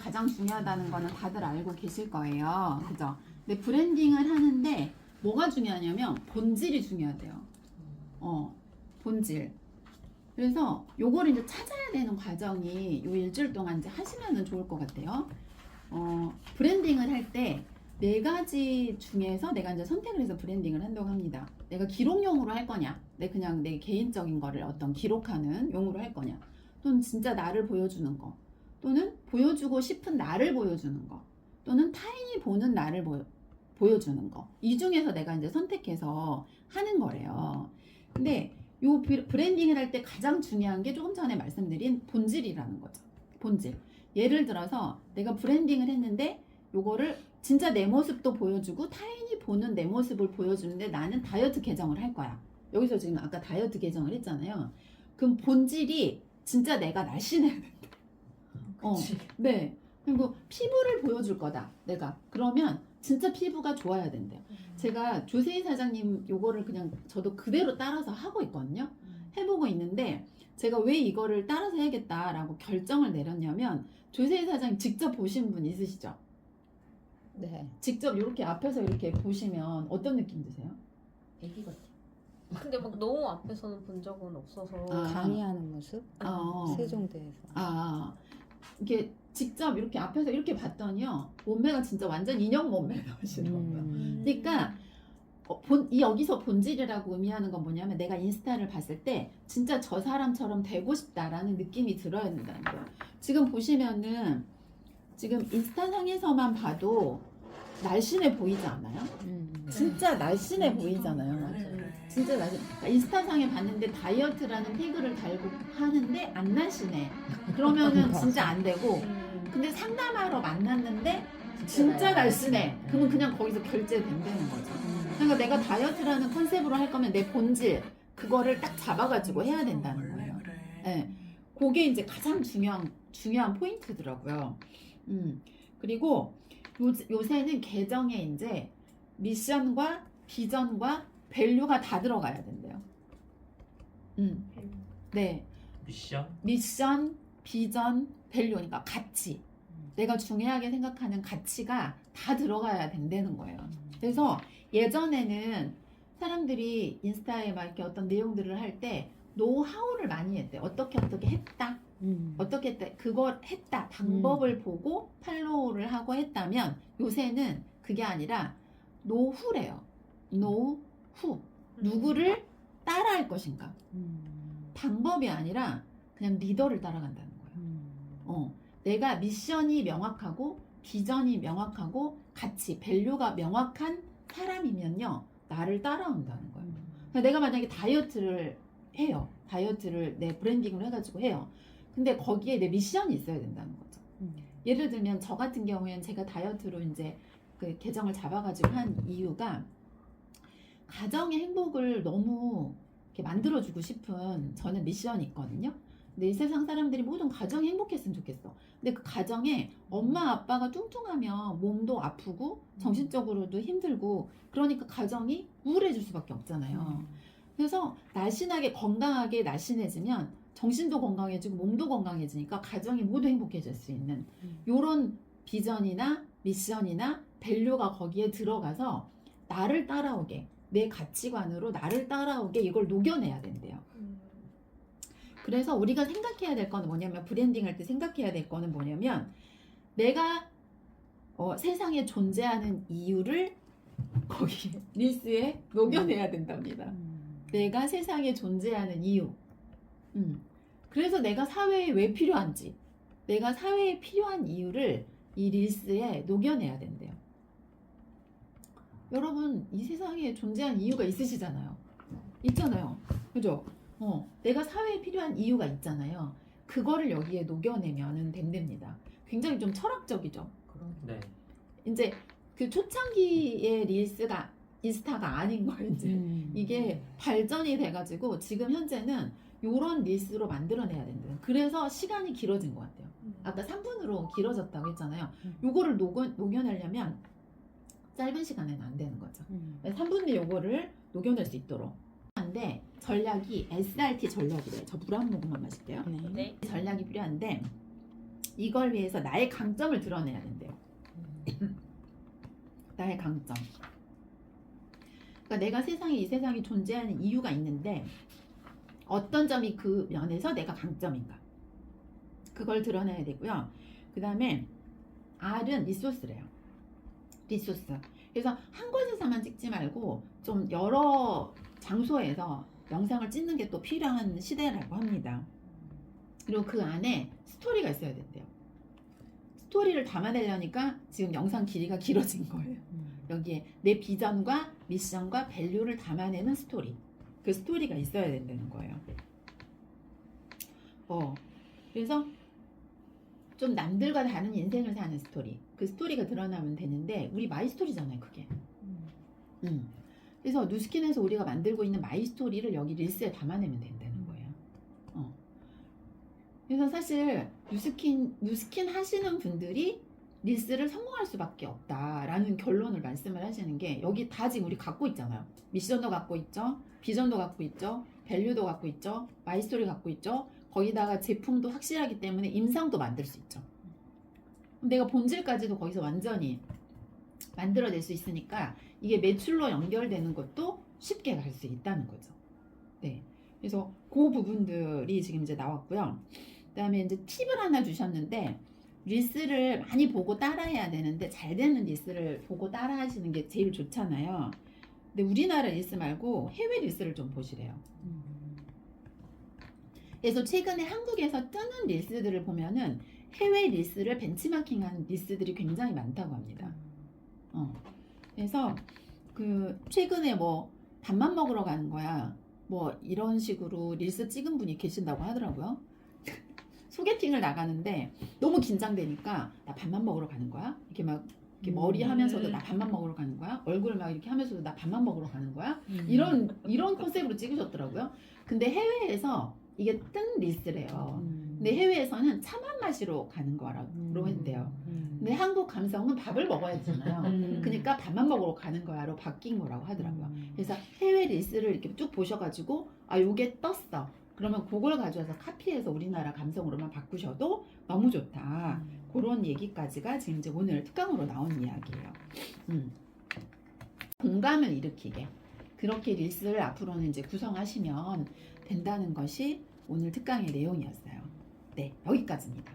가장 중요하다는 거는 다들 알고 계실 거예요. 그죠? 근데 브랜딩을 하는데 뭐가 중요하냐면 본질이 중요하대요. 본질. 그래서 요거를 이제 찾아야 되는 과정이 요 일주일 동안 이제 하시면은 좋을 것 같아요. 브랜딩을 할 때 네 가지 중에서 내가 이제 선택을 해서 브랜딩을 한다고 합니다. 내가 기록용으로 할 거냐, 그냥 내 개인적인 거를 어떤 기록하는 용으로 할 거냐, 또는 진짜 나를 보여주는 거, 또는 보여주고 싶은 나를 보여주는 거, 또는 타인이 보는 나를 보여주는 거. 이 중에서 내가 이제 선택해서 하는 거래요. 근데 요 브랜딩을 할 때 가장 중요한 게 조금 전에 말씀드린 본질이라는 거죠. 본질. 예를 들어서 내가 브랜딩을 했는데 요거를 진짜 내 모습도 보여주고 타인이 보는 내 모습을 보여주는데 나는 다이어트 개정을 할 거야. 여기서 지금 아까 다이어트 개정을 했잖아요. 그럼 본질이 진짜 내가 날씬해야 된다. 네. 그리고 피부를 보여줄 거다. 내가. 그러면 진짜 피부가 좋아야 된대요. 제가 조세희 사장님 요거를 그냥 저도 그대로 따라서 하고 있거든요. 해보고 있는데 제가 왜 이거를 따라서 해야겠다라고 결정을 내렸냐면 조세희 사장님 직접 보신 분 있으시죠? 네. 직접 이렇게 앞에서 이렇게 보시면 어떤 느낌 드세요? 애기 같아. 근데 막 너무 앞에서는 본 적은 없어서. 강의하는 모습? 세종대에서. 이렇게 직접 이렇게 앞에서 이렇게 봤더니요 몸매가 진짜 완전 인형 몸매 나오시는 거예요. 그러니까 여기서 본질이라고 의미하는 건 뭐냐면 내가 인스타를 봤을 때 진짜 저 사람처럼 되고 싶다라는 느낌이 들어야 된다는 거예요. 지금 보시면은 지금 인스타상에서만 봐도 날씬해 보이지 않아요? 진짜 날씬해 보이잖아요. 진짜 날씬. 인스타상에 봤는데 다이어트라는 태그를 달고 하는데 안 날씬해. 그러면은 진짜 안 되고. 근데 상담하러 만났는데 진짜 날씬해. 그러면 그냥 거기서 결제된다는 거죠. 그러니까 내가 다이어트라는 컨셉으로 할 거면 내 본질 그거를 딱 잡아가지고 해야 된다는 거예요. 네. 그게 이제 가장 중요한 포인트더라고요. 그리고 요새는 계정에 이제 미션과 비전과 밸류가 다 들어가야 된대요. 네. 미션, 비전, 밸류, 그러니까 가치. 내가 중요하게 생각하는 가치가 다 들어가야 된다는 거예요. 그래서 예전에는 사람들이 인스타에 막 이렇게 어떤 내용들을 할 때 노하우를 많이 했대. 어떻게 했다. 어떻게 했다. 그걸 했다. 방법을 보고 팔로우를 하고 했다면 요새는 그게 아니라 노후래요. 노후. 누구를 따라할 것인가. 방법이 아니라 그냥 리더를 따라간다는 거예요. 내가 미션이 명확하고 비전이 명확하고 가치, 밸류가 명확한 사람이면요 나를 따라온다는 거예요. 그러니까 내가 만약에 다이어트를 해요. 다이어트를 내 브랜딩으로 해가지고 해요. 근데 거기에 내 미션이 있어야 된다는 거죠. 예를 들면 저 같은 경우에는 제가 다이어트로 이제 그 계정을 잡아가지고 한 이유가 가정의 행복을 너무 이렇게 만들어주고 싶은 저는 미션이 있거든요. 근데 이 세상 사람들이 모든 가정이 행복했으면 좋겠어. 근데 그 가정에 엄마 아빠가 뚱뚱하면 몸도 아프고 정신적으로도 힘들고 그러니까 가정이 우울해질 수밖에 없잖아요. 그래서 날씬하게 건강하게 날씬해지면 정신도 건강해지고 몸도 건강해지니까 가정이 모두 행복해질 수 있는 요런 비전이나 미션이나 밸류가 거기에 들어가서 나를 따라오게 내 가치관으로 나를 따라오게 이걸 녹여내야 된대요. 그래서 우리가 생각해야 될 거는 뭐냐면 브랜딩 할 때 생각해야 될 거는 뭐냐면 내가 세상에 존재하는 이유를 거기 릴스에 녹여내야 된답니다. 내가 세상에 존재하는 이유. 그래서 내가 사회에 왜 필요한지 내가 사회에 필요한 이유를 이 릴스에 녹여내야 된대요. 여러분 이 세상에 존재한 이유가 있으시잖아요. 있잖아요. 그죠? 내가 사회에 필요한 이유가 있잖아요. 그거를 여기에 녹여내면 된답니다. 굉장히 좀 철학적이죠. 네. 이제 그 초창기의 릴스가 인스타가 아닌 거예요. 이제 이게 발전이 돼가지고 지금 현재는 요런 릴스로 만들어내야 된대요. 그래서 시간이 길어진 것 같아요. 아까 3분으로 길어졌다고 했잖아요. 요거를 녹여내려면 짧은 시간에는 안 되는 거죠. 3분 뒤에 요거를 녹여낼 수 있도록. 한데 전략이 SRT 전략이래요. 저 물 한 모금만 마실게요. 네. 전략이 필요한데 이걸 위해서 나의 강점을 드러내야 된대요. 나의 강점. 그러니까 내가 이 세상에 존재하는 이유가 있는데 어떤 점이 그 면에서 내가 강점인가. 그걸 드러내야 되고요. 그 다음에 R은 리소스래요. 리소스. 그래서 한 곳에서만 찍지 말고 좀 여러 장소에서 영상을 찍는 게 또 필요한 시대라고 합니다. 그리고 그 안에 스토리가 있어야 된대요. 스토리를 담아내려니까 지금 영상 길이가 길어진 거예요. 여기에 내 비전과 미션과 밸류를 담아내는 스토리. 그 스토리가 있어야 된다는 거예요. 그래서 좀 남들과 다른 인생을 사는 스토리. 그 스토리가 드러나면 되는데 우리 마이 스토리잖아요, 그게. 그래서 누스킨에서 우리가 만들고 있는 마이 스토리를 여기 릴스에 담아내면 된다는 거예요. 그래서 사실 누스킨 하시는 분들이 릴스를 성공할 수밖에 없다라는 결론을 말씀을 하시는 게 여기 다 지금 우리 갖고 있잖아요. 미션도 갖고 있죠. 비전도 갖고 있죠. 밸류도 갖고 있죠. 마이 스토리 갖고 있죠. 거기다가 제품도 확실하기 때문에 임상도 만들 수 있죠. 내가 본질까지도 거기서 완전히 만들어낼 수 있으니까 이게 매출로 연결되는 것도 쉽게 갈 수 있다는 거죠. 네. 그래서 그 부분들이 지금 이제 나왔고요. 그 다음에 이제 팁을 하나 주셨는데 릴스를 많이 보고 따라해야 되는데 잘 되는 릴스를 보고 따라 하시는 게 제일 좋잖아요. 근데 우리나라 릴스 말고 해외 릴스를 좀 보시래요. 그래서 최근에 한국에서 뜨는 릴스들을 보면은 해외 릴스를 벤치마킹한 릴스들이 굉장히 많다고 합니다. 그래서 그 최근에 뭐 밥만 먹으러 가는 거야. 뭐 이런 식으로 릴스 찍은 분이 계신다고 하더라고요. 소개팅을 나가는데 너무 긴장되니까 나 밥만 먹으러 가는 거야? 이렇게 막 이렇게 머리 하면서도 나 밥만 먹으러 가는 거야? 얼굴 막 이렇게 하면서도 나 밥만 먹으러 가는 거야? 이런 컨셉으로 찍으셨더라고요. 근데 해외에서 이게 뜬 릴스래요. 근데 해외에서는 차만 마시러 가는 거라고 했대요. 근데 한국 감성은 밥을 먹어야 되잖아요. 그러니까 밥만 먹으러 가는 거야로 바뀐 거라고 하더라고요. 그래서 해외 릴스를 이렇게 쭉 보셔가지고 아 요게 떴어. 그러면 그걸 가져와서 카피해서 우리나라 감성으로만 바꾸셔도 너무 좋다. 그런 얘기까지가 지금 이제 오늘 특강으로 나온 이야기예요. 공감을 일으키게 그렇게 릴스를 앞으로는 이제 구성하시면 된다는 것이 오늘 특강의 내용이었어요. 네, 여기까지입니다.